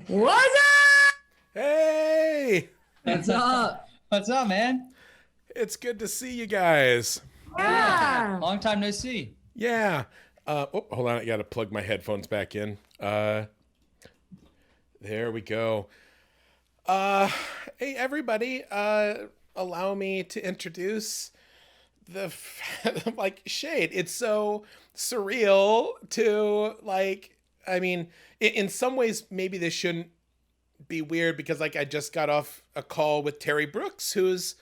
What's up? Hey, What's up? What's up, man? it's good to see you guys. Yeah. Long time no see. Yeah. Hold on. I got to plug my headphones back in. There we go. Uh, hey, everybody. Allow me to introduce like Shade. It's so surreal to I mean, in some ways, maybe this shouldn't be weird because I just got off a call with Terry Brooks, who's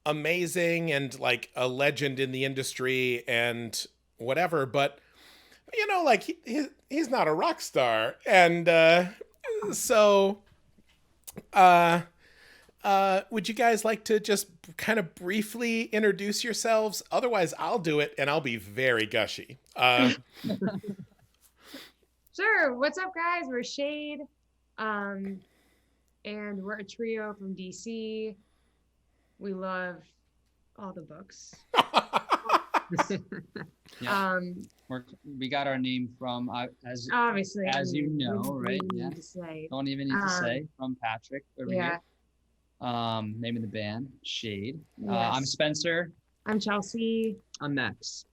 amazing and like a legend in the industry and whatever, but he's not a rock star. And so uh would you guys like to just kind of briefly introduce yourselves? Otherwise I'll do it and I'll be very gushy. Sure. What's up, guys? We're Shade. And we're a trio from DC. We love all the books. Yeah. We got our name from Obviously, as you know, right? Yeah. To say. Don't even need to say from Patrick over Yeah. here. Name of the band, Shade. Yes. I'm Spencer. I'm Chelsea. I'm Max.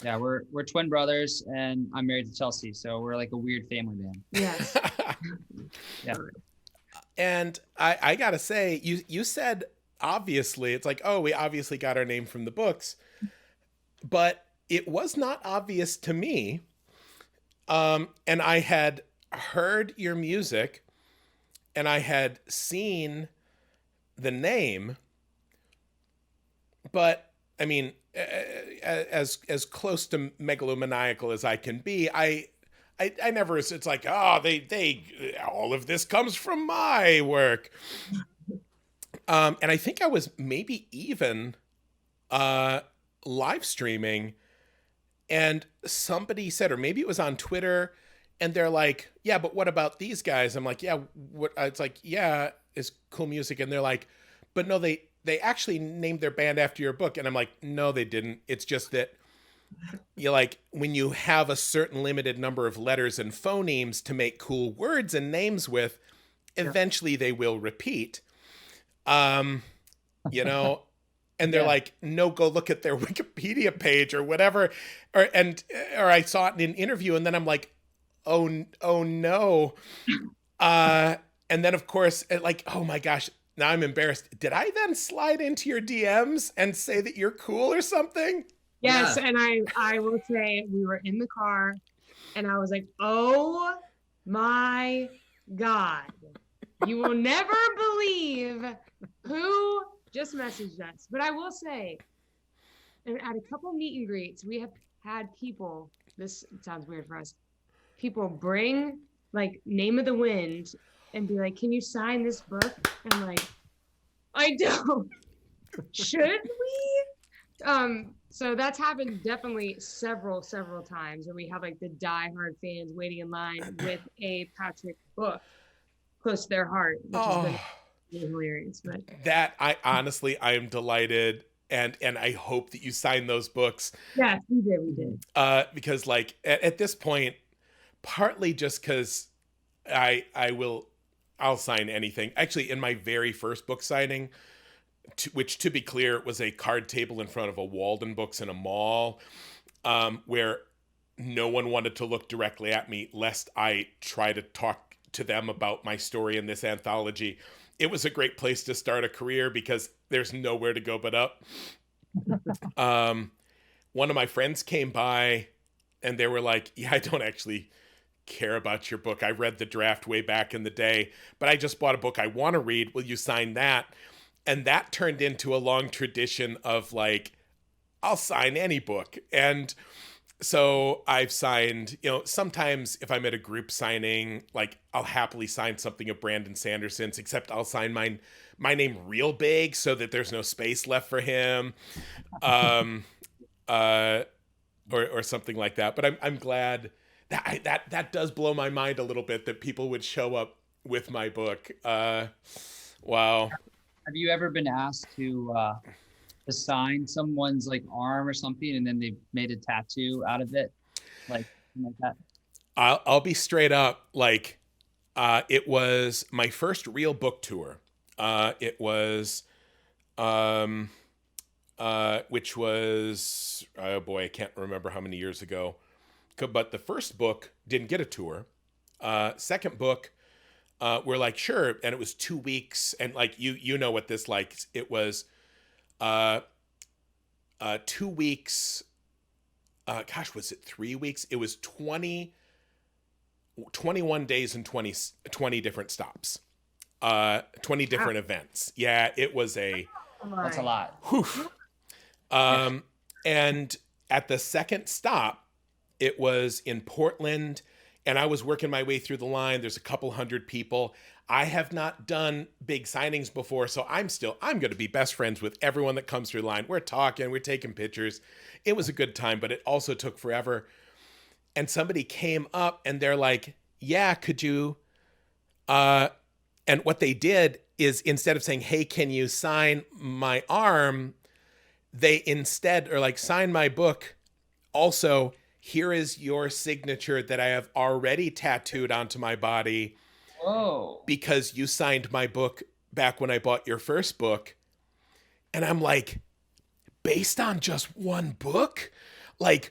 Yeah, we're twin brothers, and I'm married to Chelsea, so we're like a weird family band. Yes. Yeah. And I gotta say, you said obviously, it's like, oh, we obviously got our name from the books, but it was not obvious to me. And I had heard your music and I had seen the name, but I mean, as close to megalomaniacal as I can be, I never, it's like, oh, they all of this comes from my work. And I think I was maybe even live streaming, and somebody said, or maybe it was on Twitter, and they're like, yeah, but what about these guys? I'm like, yeah, what? It's like, yeah, it's cool music. And they're like, but no, they actually named their band after your book. And I'm like, no, they didn't. It's just that you like when you have a certain limited number of letters and phonemes to make cool words and names with, eventually they will repeat. You know, and they're like, no, go look at their Wikipedia page or whatever. Or I saw it in an interview, and then I'm like, oh no. And then of course, oh my gosh, now I'm embarrassed. Did I then slide into your DMs and say that you're cool or something? Yes, yeah. And I will say we were in the car and I was like, oh my God, you will never believe who just messaged us. But I will say, and at a couple meet and greets, we have had people, this sounds weird for us, people bring like Name of the Wind and be like, can you sign this book? And I'm like, I don't. Should we? So that's happened definitely several times where we have like the diehard fans waiting in line with a Patrick book close to their heart, which has been hilarious. But that I am delighted, and I hope that you sign those books. Yes, we did. Because like at this point, partly just because I'll sign anything. Actually, in my very first book signing, which to be clear was a card table in front of a Walden Books in a mall, where no one wanted to look directly at me lest I try to talk to them about my story in this anthology. It was a great place to start a career because there's nowhere to go but up. One of my friends came by and they were like, yeah, I don't actually care about your book. I read the draft way back in the day, but I just bought a book I want to read. Will you sign that? And that turned into a long tradition of like, I'll sign any book. And so I've signed, sometimes if I'm at a group signing, like I'll happily sign something of Brandon Sanderson's, except I'll sign my name real big so that there's no space left for him. Or something like that. But I'm glad that does blow my mind a little bit that people would show up with my book. Wow. Have you ever been asked to sign someone's like arm or something, and then they made a tattoo out of it, like that? I'll be straight up. Like It was my first real book tour. It was, which was, oh boy, I can't remember how many years ago. But the first book didn't get a tour. Second book, we're like, sure. And it was 2 weeks. And like, you know what this like, it was 2 weeks. Gosh, was it 3 weeks? It was 21 days and 20 different stops, 20 different events. Yeah, it was That's a lot. whew. And at the second stop, it was in Portland, and I was working my way through the line. There's a couple hundred people. I have not done big signings before, so I'm going to be best friends with everyone that comes through the line. We're talking, we're taking pictures. It was a good time, but it also took forever. And somebody came up and they're like, yeah, could you, and what they did is instead of saying, hey, can you sign my arm? They instead are like, sign my book. Also, here is your signature that I have already tattooed onto my body. Whoa. Because you signed my book back when I bought your first book. And I'm like, based on just one book? Like,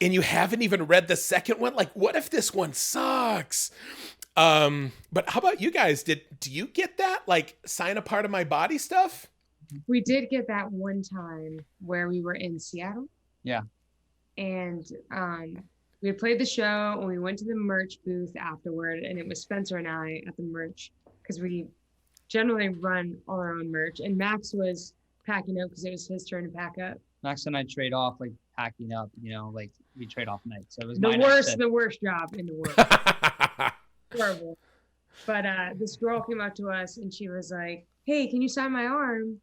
and you haven't even read the second one? Like, what if this one sucks? But how about you guys? Do you get that? Like, sign a part of my body stuff? We did get that one time where we were in Seattle. Yeah. And we had played the show and we went to the merch booth afterward, and it was Spencer and I at the merch because we generally run all our own merch. And Max was packing up because it was his turn to pack up. Max and I trade off like packing up, like we trade off nights. So it was the worst job in the world. Horrible. But this girl came up to us and she was like, hey, can you sign my arm?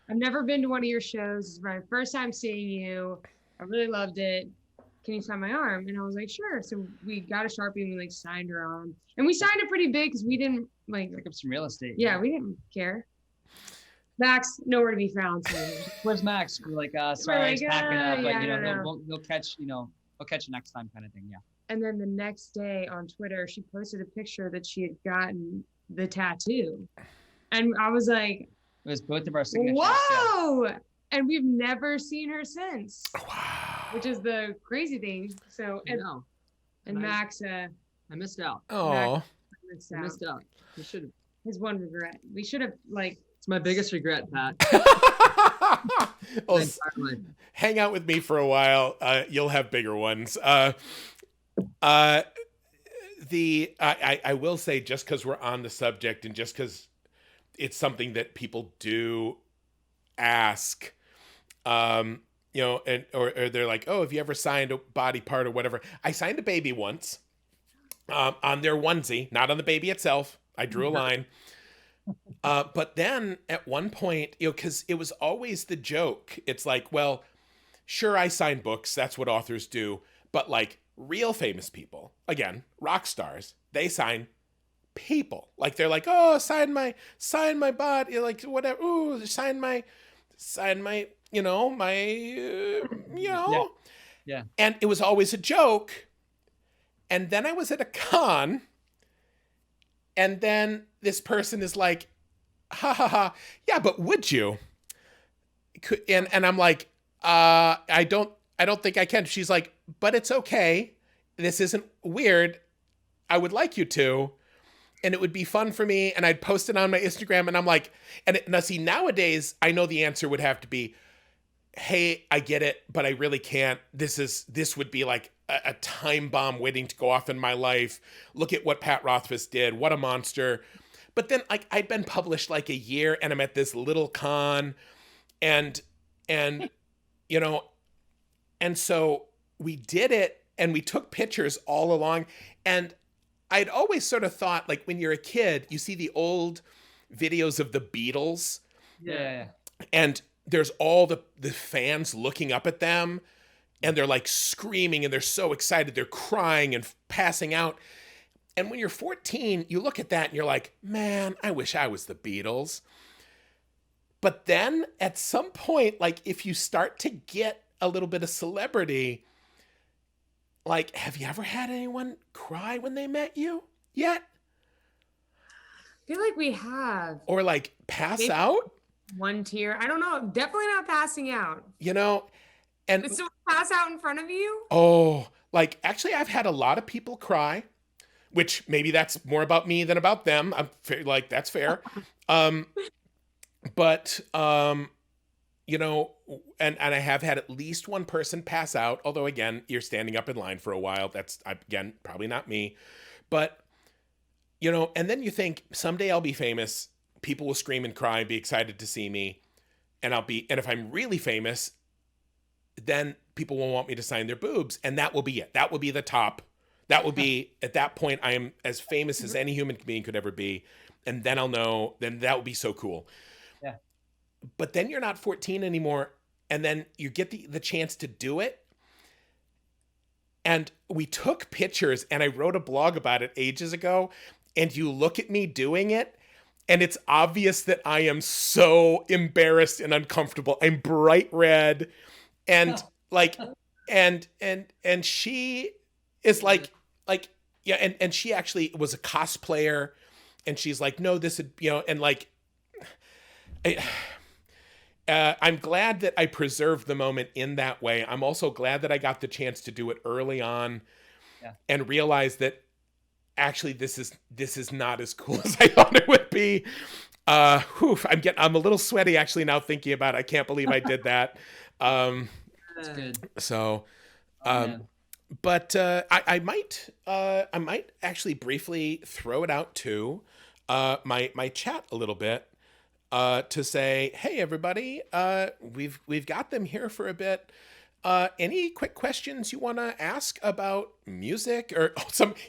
I've never been to one of your shows. This is my first time seeing you. I really loved it. Can you sign my arm? And I was like, sure. So we got a Sharpie and we like signed her arm. And we signed it pretty big because we didn't like pick up some real estate. Yeah, we didn't care. Max, nowhere to be found. So. Where's Max? We're like, sorry, he's packing up. Yeah, they'll catch, we'll catch you next time kind of thing. Yeah. And then the next day on Twitter, she posted a picture that she had gotten the tattoo. And I was like, it was both of our signatures. Whoa! Yeah. And we've never seen her since. Wow. Which is the crazy thing. So, and Max, I missed out. Oh. I missed out. We should have. His one regret. We should have It's my biggest regret, Pat. Well, hang out with me for a while. You'll have bigger ones. I will say, just because we're on the subject and just because it's something that people do ask, or they're like, oh, have you ever signed a body part or whatever? I signed a baby once on their onesie, not on the baby itself. I drew a line. But then at one point, because it was always the joke. It's like, well, sure, I sign books. That's what authors do. But like real famous people, again, rock stars, they sign people. Like they're like, oh, sign my body, like whatever. Ooh, sign my, Yeah. And it was always a joke. And then I was at a con, and then this person is like, ha ha ha, yeah, but would you? And I'm like, I don't think I can. She's like, but it's okay. This isn't weird. I would like you to. And it would be fun for me. And I'd post it on my Instagram. And I'm like, now see, nowadays, I know the answer would have to be, hey, I get it, but I really can't. This would be like a time bomb waiting to go off in my life. Look at what Pat Rothfuss did. What a monster. But then like I'd been published like a year and I'm at this little con and so we did it and we took pictures all along. And I'd always sort of thought, like when you're a kid, you see the old videos of the Beatles. Yeah. And there's all the fans looking up at them and they're like screaming and they're so excited. They're crying and passing out. And when you're 14, you look at that and you're like, man, I wish I was the Beatles. But then at some point, like if you start to get a little bit of celebrity, like, have you ever had anyone cry when they met you? yet? I feel like we have. Or like pass Maybe out? one tier. I don't know. Definitely not passing out. You know, and Did someone pass out in front of you? oh, like actually I've had a lot of people cry, which maybe that's more about me than about them. Like that's fair. Um but you know, and I have had at least one person pass out, although again, you're standing up in line for a while. That's again probably not me. But you know, and then you think someday I'll be famous, people will scream and cry, be excited to see me, and and if I'm really famous, then people will want me to sign their boobs, and that will be it. That will be the top. That will be, at that point, I am as famous as any human being could ever be, and then I'll know, then that will be so cool. Yeah. But then you're not 14 anymore, and then you get the chance to do it. And we took pictures, and I wrote a blog about it ages ago, and you look at me doing it, and it's obvious that I am so embarrassed and uncomfortable. I'm bright red, and like, and she is like yeah, and she actually was a cosplayer, and she's like, no, this would, you know, and like, I'm glad that I preserved the moment in that way. I'm also glad that I got the chance to do it early on, and realize that actually this is not as cool as I thought it would be. I'm a little sweaty actually now thinking about it. I can't believe I did that. That's good. So, but I might actually briefly throw it out to my chat a little bit. To say, hey everybody, we've got them here for a bit. Any quick questions you want to ask about music? Or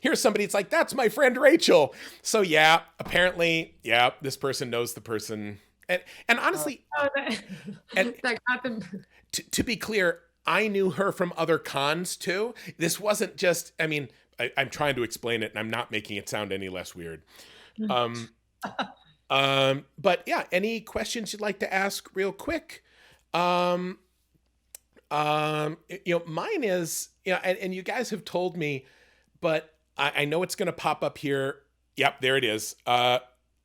here's somebody. It's like, that's my friend Rachel. So yeah, apparently, yeah, this person knows the person. And honestly, that got them. To be clear, I knew her from other cons too. This wasn't just. I mean, I'm trying to explain it, and I'm not making it sound any less weird. But yeah, any questions you'd like to ask real quick? You know, mine is, you know, and you guys have told me, but I know it's going to pop up here. Yep, there it is.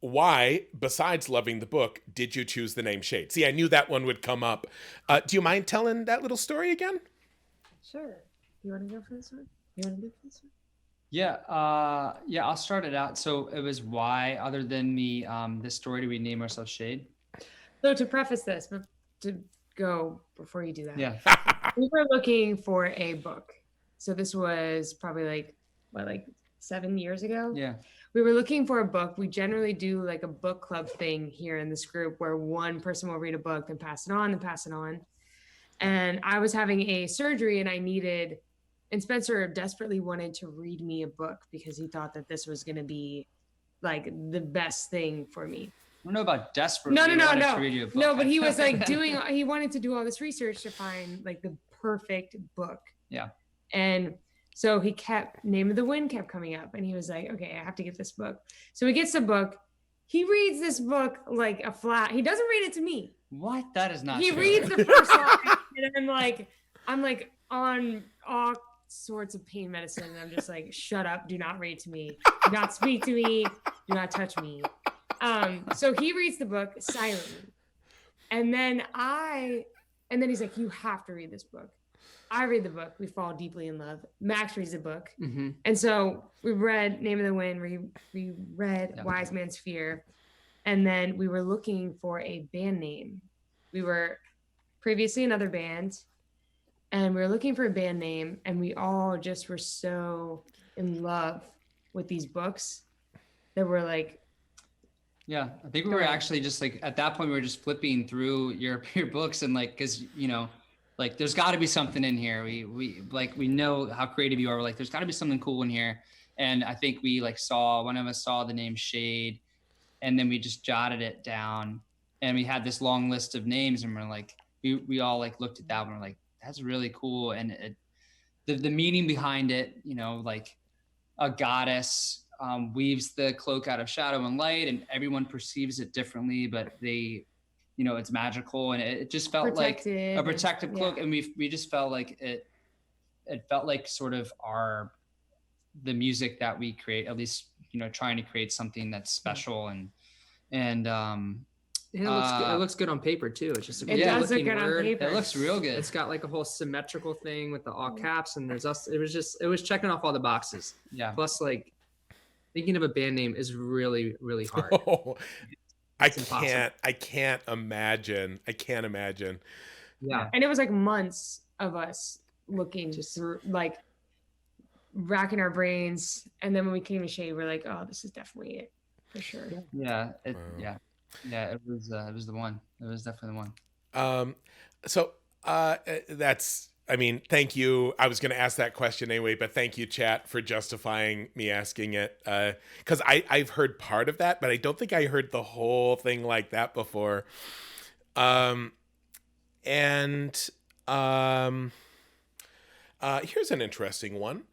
Why, besides loving the book, did you choose the name Shaed? See, I knew that one would come up. Do you mind telling that little story again? Sure. You want to go for this one? You want to go for this one? Yeah, I'll start it out. So it was why, other than this story, do we name ourselves Shaed? So to preface this, but to go before you do that, yeah, we were looking for a book. So this was probably like 7 years ago. Yeah, we were looking for a book. We generally do like a book club thing here in this group where one person will read a book, then pass it on, then pass it on. And I was having a surgery, and Spencer desperately wanted to read me a book because he thought that this was going to be like the best thing for me. I don't know about desperately. No. To read you a book. No, but he was like he wanted to do all this research to find like the perfect book. Yeah. And so Name of the Wind kept coming up, and he was like, okay, I have to get this book. So he gets the book. He reads this book like a flat. He doesn't read it to me. What? That is not He true. reads the first line, and I'm like on all sorts of pain medicine, and I'm just like, shut up, do not read to me, do not speak to me, do not touch me. So he reads the book silently, and then he's like, you have to read this book. I read the book. We fall deeply in love. Max reads the book. Mm-hmm. And so we read Name of the Wind. We read Wise Man's Fear. And then we were looking for a band name. We were previously another band, and we were looking for a band name, and we all just were so in love with these books that we're like. Yeah, I think we were actually just like, at that point, we were just flipping through your books, and like, cause you know, like there's got to be something in here. We know how creative you are. We're like, there's got to be something cool in here. And I think one of us saw the name Shaed, and then we just jotted it down, and we had this long list of names, and we're like, we all like looked at that and we're like, that's really cool. And the meaning behind it, you know, like a goddess weaves the cloak out of shadow and light, and everyone perceives it differently, but you know, it's magical, and it just felt like a protective cloak. Yeah. And we just felt like it felt like sort of the music that we create, at least trying to create something that's special and it looks good on paper too. It's just a It good does look looking good on word. paper. it looks real good. It's got like a whole symmetrical thing with the all caps, and there's us. It was checking off all the boxes. Yeah. Plus, like, thinking of a band name is really, really hard. I impossible. can't imagine. Yeah. And it was like months of us looking through, like racking our brains. And then when we came to Shaed, we're like, oh, this is definitely it for sure. Yeah. It was the one. It was definitely the one. So that's, I mean, thank you. I was going to ask that question anyway, but thank you, chat, for justifying me asking it. Because I've heard part of that, but I don't think I heard the whole thing like that before. Here's an interesting one.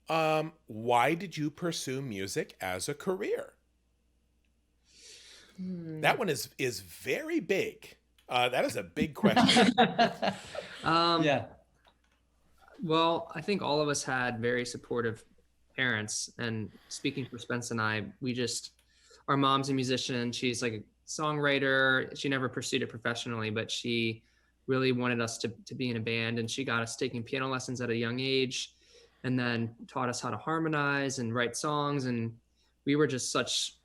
Why did you pursue music as a career? That one is very big. That is a big question. Yeah. Well, I think all of us had very supportive parents, and speaking for Spence and I, our mom's a musician. She's like a songwriter. She never pursued it professionally, but she really wanted us to be in a band, and she got us taking piano lessons at a young age, and then taught us how to harmonize and write songs. And we were just such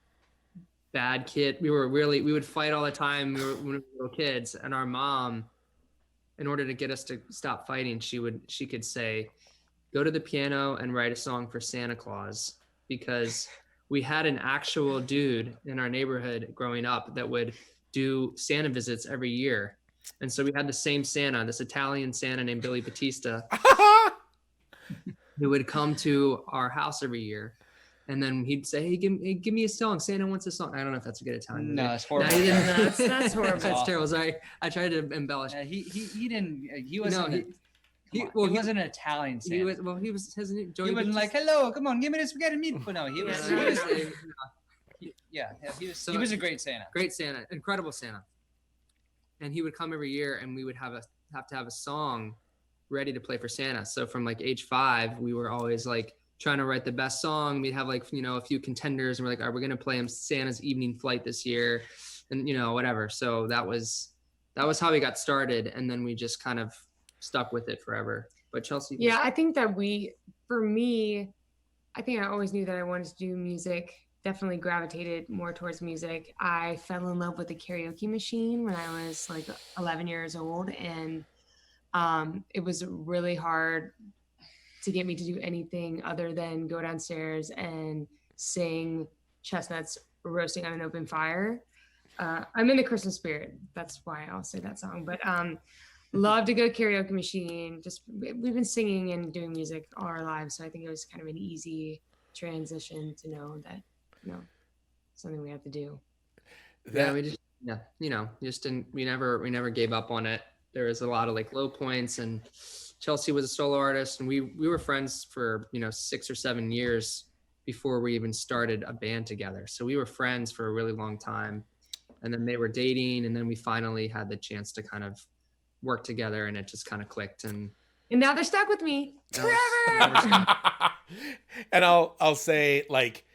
bad kid. We would fight all the time when we were little kids, and our mom, in order to get us to stop fighting, she could say, go to the piano and write a song for Santa Claus, because we had an actual dude in our neighborhood growing up that would do Santa visits every year. And so we had the same Santa, this Italian Santa named Billy Battista, who would come to our house every year. And then he'd say, hey, give me a song. Santa wants a song. I don't know if that's a good Italian. No, it's horrible. That's horrible. That's terrible. Sorry. I tried to embellish. He didn't. He wasn't. He wasn't an Italian Santa. He was his name. He wasn't like, hello, come on, give me the spaghetti meatball. No, he was. He was a great Santa. Great Santa, incredible Santa. And he would come every year, and we would have to have a song ready to play for Santa. So from like age 5, we were always like trying to write the best song. We'd have like, a few contenders, and we're like, all right, we're going to play him Santa's Evening Flight this year, and whatever. So that was how we got started. And then we just kind of stuck with it forever. But Chelsea. Yeah, I think that for me, I think I always knew that I wanted to do music. Definitely gravitated more towards music. I fell in love with the karaoke machine when I was like 11 years old. And it was really hard to get me to do anything other than go downstairs and sing Chestnuts Roasting on an Open Fire. I'm in the Christmas spirit. That's why I'll say that song. But love to go karaoke machine. We've been singing and doing music all our lives. So I think it was kind of an easy transition to know that, something we have to do. We never gave up on it. There was a lot of like low points, and Chelsea was a solo artist, and we were friends for 6 or 7 years before we even started a band together. So we were friends for a really long time, and then they were dating, and then we finally had the chance to kind of work together, and it just kind of clicked. And now they're stuck with me forever. And I'll say like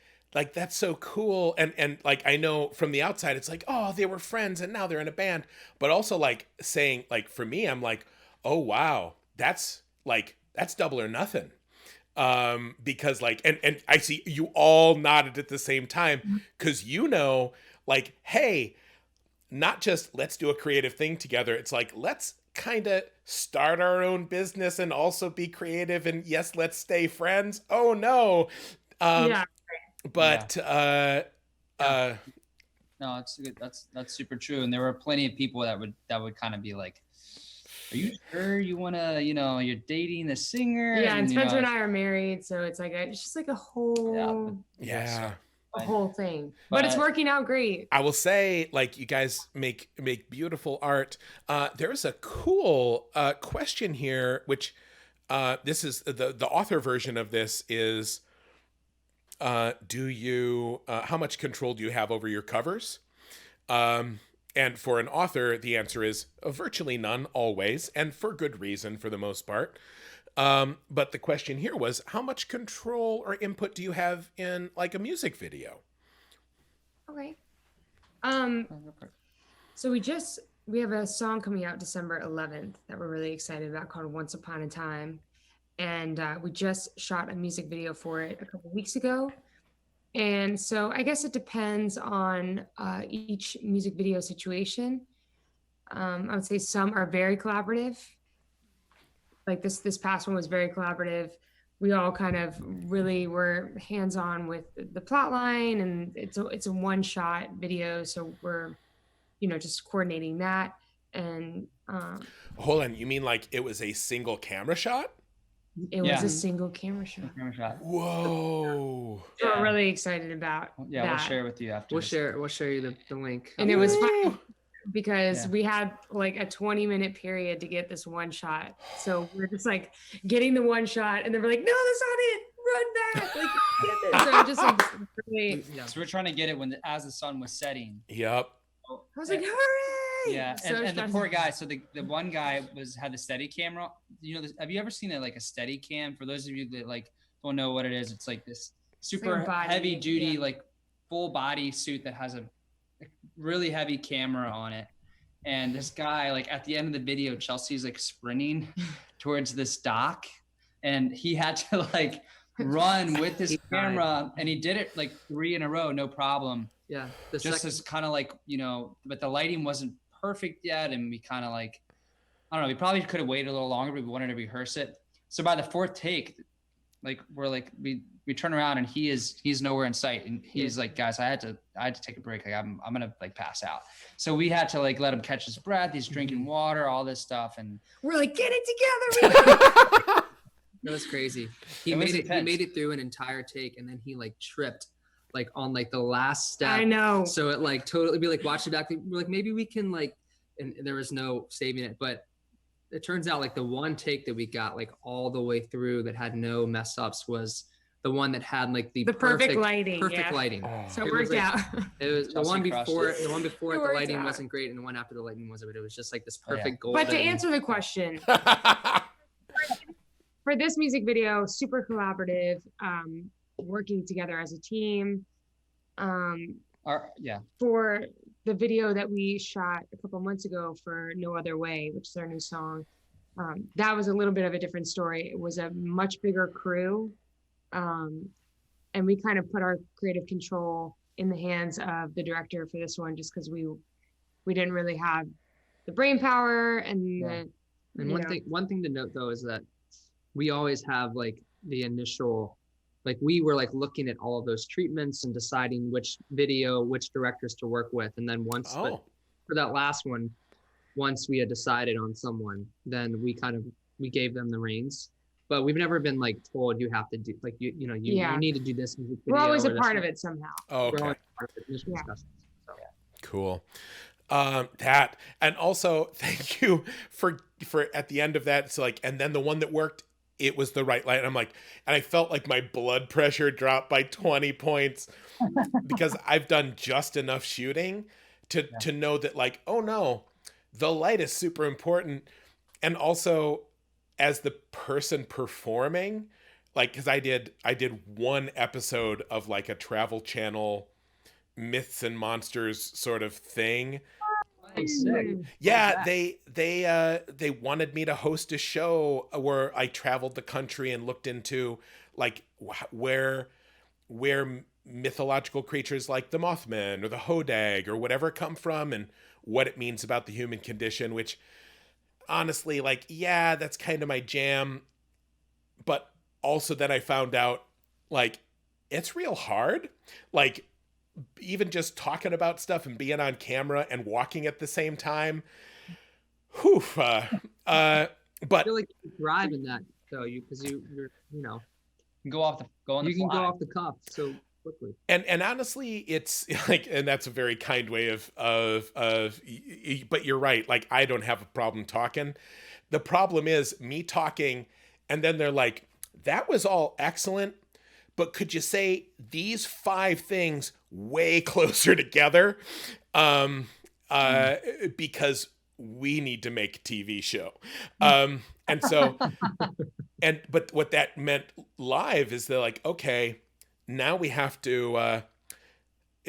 that's so cool, and like I know from the outside it's like, oh, they were friends and now they're in a band, but also like saying, like, for me, I'm like, oh wow, that's double or nothing, because like and I see you all nodded at the same time, because like, hey, not just let's do a creative thing together, it's like, let's kind of start our own business and also be creative, and yes, let's stay friends. Oh no. Yeah. But no, it's good. That's super true. And there were plenty of people that would kind of be like, are you sure you want to, you're dating the singer? Yeah, and Spencer and I are married, so it's like it's just like a whole whole thing. But it's working out great. I will say, like, you guys make beautiful art. There's a cool question here, which this is the author version of this is, do you how much control do you have over your covers? And for an author, the answer is virtually none, always, and for good reason for the most part. But the question here was, how much control or input do you have in like a music video? Okay. So we have a song coming out December 11th that we're really excited about called Once Upon a Time. And we just shot a music video for it a couple weeks ago. And so I guess it depends on each music video situation. I would say some are very collaborative. Like this past one was very collaborative. We all kind of really were hands-on with the plot line, and it's a one-shot video, so we're just coordinating that. And Hold on, you mean like it was a single camera shot? it was a single camera shot. Whoa. So we're really excited about Yeah, that. we'll share with you after. We'll share you the link. And it was fun because we had like a 20-minute period to get this one shot. So we're just like getting the one shot, and then we're like, no, that's not it. Run back. Like, get it. So just like really, So we're trying to get it as the sun was setting. Yep. I was like, hurry! Yeah, So and the poor guy. So the one guy had the steady camera. Have you ever seen like a steady cam? For those of you that like don't know what it is, it's like this super heavy duty, like full body suit that has a really heavy camera on it. And this guy, like at the end of the video, Chelsea's like sprinting towards this dock, and he had to like run with his camera, and he did it like 3 in a row, no problem. Yeah. Just as kind of like, but the lighting wasn't perfect yet. And we kind of like, I don't know, we probably could have waited a little longer, but we wanted to rehearse it. So by the 4th take, like we're like, we turn around and he's nowhere in sight. And he's like, guys, I had to take a break. Like I'm going to like pass out. So we had to like let him catch his breath. He's drinking water, all this stuff. And we're like, get it together. That was crazy. He made it through an entire take, and then he like tripped like on like the last step. I know. So it like totally be like watching back. We're like, maybe we can like, and there was no saving it. But it turns out like the one take that we got like all the way through that had no mess ups was the one that had like the perfect lighting. Perfect lighting. So it worked out. It was the one before it, the lighting out. wasn't great, and the one after the lighting wasn't, but it was just like this perfect golden. But to answer the question, for this music video, super collaborative, working together as a team. For the video that we shot a couple months ago for No Other Way, which is our new song, that was a little bit of a different story. It was a much bigger crew, and we kind of put our creative control in the hands of the director for this one, just because we didn't really have the brain power and one thing to note though is that we always have like the initial, like we were like looking at all of those treatments and deciding which directors to work with. And then but for that last one, once we had decided on someone, then we gave them the reins. But we've never been like told you have to do like, you need to do this music video. We're always a part of it somehow. Oh, okay. We're always part of it. Cool. That, and also thank you for at the end of that. So like, and then the one that worked, it was the right light. I'm like, and I felt like my blood pressure dropped by 20 points because I've done just enough shooting to know that like, oh no, the light is super important. And also as the person performing, like, cause I did one episode of like a Travel Channel myths and monsters sort of thing. Yeah, they wanted me to host a show where I traveled the country and looked into like where mythological creatures like the Mothman or the Hodag or whatever come from and what it means about the human condition, which honestly, like, yeah, that's kind of my jam. But also then I found out like it's real hard. Like even just talking about stuff and being on camera and walking at the same time. Whew. But I feel like you thrive in that though, because you're you can go off the cuff so quickly. And honestly, it's like, and that's a very kind way of but you're right. Like I don't have a problem talking. The problem is me talking, and then they're like, that was all excellent, but could you say these 5 things way closer together? Because we need to make a TV show. And so, but what that meant live is they're like, okay, now we have to,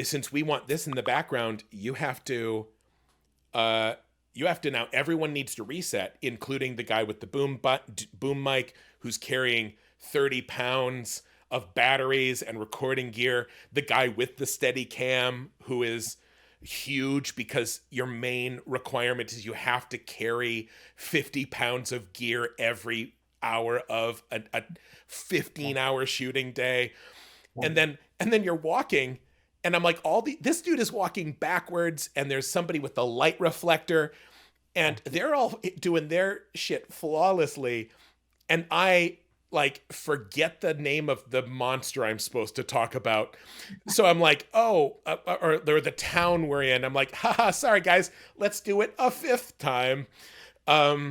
since we want this in the background, you have to now, everyone needs to reset, including the guy with the boom mic who's carrying 30 pounds of batteries and recording gear, the guy with the steady cam who is huge because your main requirement is you have to carry 50 pounds of gear every hour of a 15-hour shooting day. And then you're walking, and I'm like, this dude is walking backwards, and there's somebody with the light reflector, and they're all doing their shit flawlessly, and I like forget the name of the monster I'm supposed to talk about. So I'm like, or the town we're in. I'm like, haha, sorry guys, let's do it a fifth time. But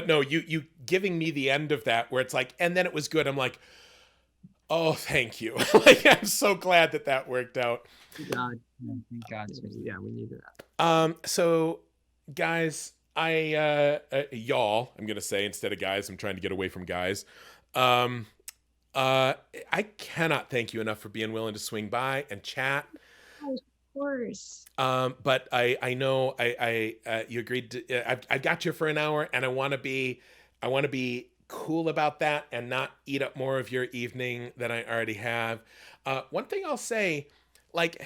no, you giving me the end of that where it's like, and then it was good. I'm like, oh, thank you. Like, I'm so glad that worked out. Thank God. Thank God. Yeah, we needed that. So guys, y'all, I'm going to say instead of guys, I'm trying to get away from guys. I cannot thank you enough for being willing to swing by and chat. Of course. But I know you agreed to, I got you for an hour, and I want to be cool about that and not eat up more of your evening than I already have. One thing I'll say, like,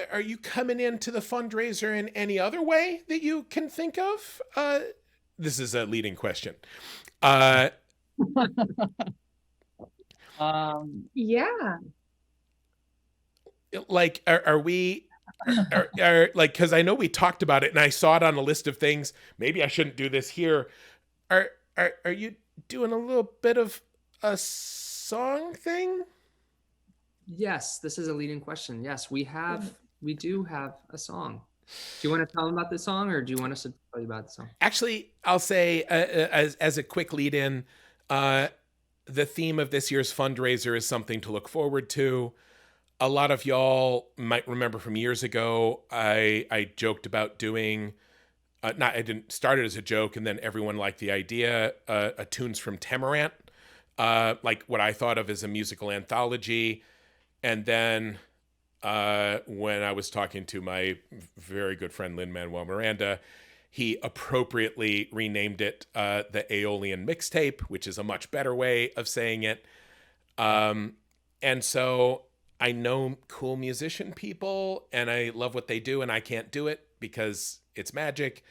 are you coming into the fundraiser in any other way that you can think of? This is a leading question. Yeah. Like, are we, like, because I know we talked about it and I saw it on a list of things. Maybe I shouldn't do this here. Are you doing a little bit of a song thing? Yes, this is a leading question. Yes, we do have a song. Do you want to tell them about the song, or do you want us to tell you about the song? Actually, I'll say as a quick lead in, the theme of this year's fundraiser is something to look forward to. A lot of y'all might remember from years ago, I joked about doing, I didn't start it as a joke, and then everyone liked the idea, a Tunes from Temerant, like what I thought of as a musical anthology. And then when I was talking to my very good friend Lin-Manuel Miranda, he appropriately renamed it the Aeolian Mixtape, which is a much better way of saying it. And so I know cool musician people, and I love what they do, and I can't do it because it's magic.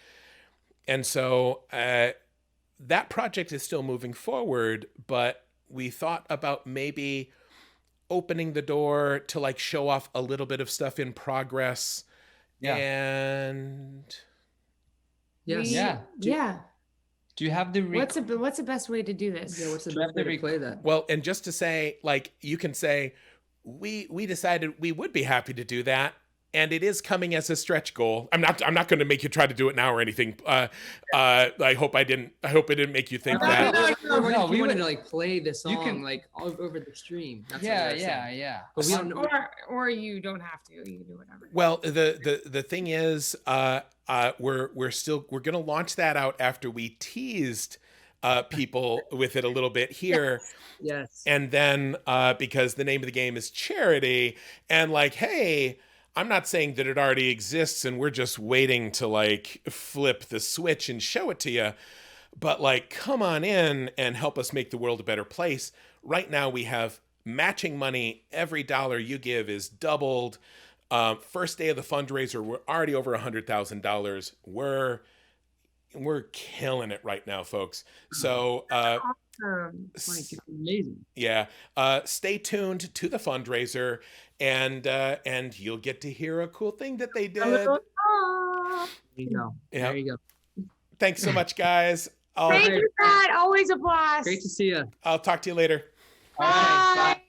And so that project is still moving forward, but we thought about maybe opening the door to like show off a little bit of stuff in progress. Yeah. And Yes. Yeah. Do you have the What's the best way to do this? Yeah, what's the Do you best have way the to play that? well, and just to say, like, you can say we decided we would be happy to do that, and it is coming as a stretch goal. I'm not going to make you try to do it now or anything. I hope I didn't make you think that. No, we we wanted would- to like play the song can- like all over the stream. That's what Yeah, we were saying. yeah. But we don't know. Or you don't have to. You can do whatever. Well, the thing is, we're gonna launch that out after we teased people with it a little bit here. Yes. And then because the name of the game is charity, and like, hey, I'm not saying that it already exists and we're just waiting to like flip the switch and show it to you, but like, come on in and help us make the world a better place. Right now we have matching money. Every dollar you give is doubled. First day of the fundraiser, we're already over $100,000. We're killing it right now, folks. So Amazing. yeah, stay tuned to the fundraiser, and you'll get to hear a cool thing that they did. There you go. Yeah. There you go. Thanks so much, guys. Thank you, Pat. Always applause. Great to see you. I'll talk to you later. All right, bye.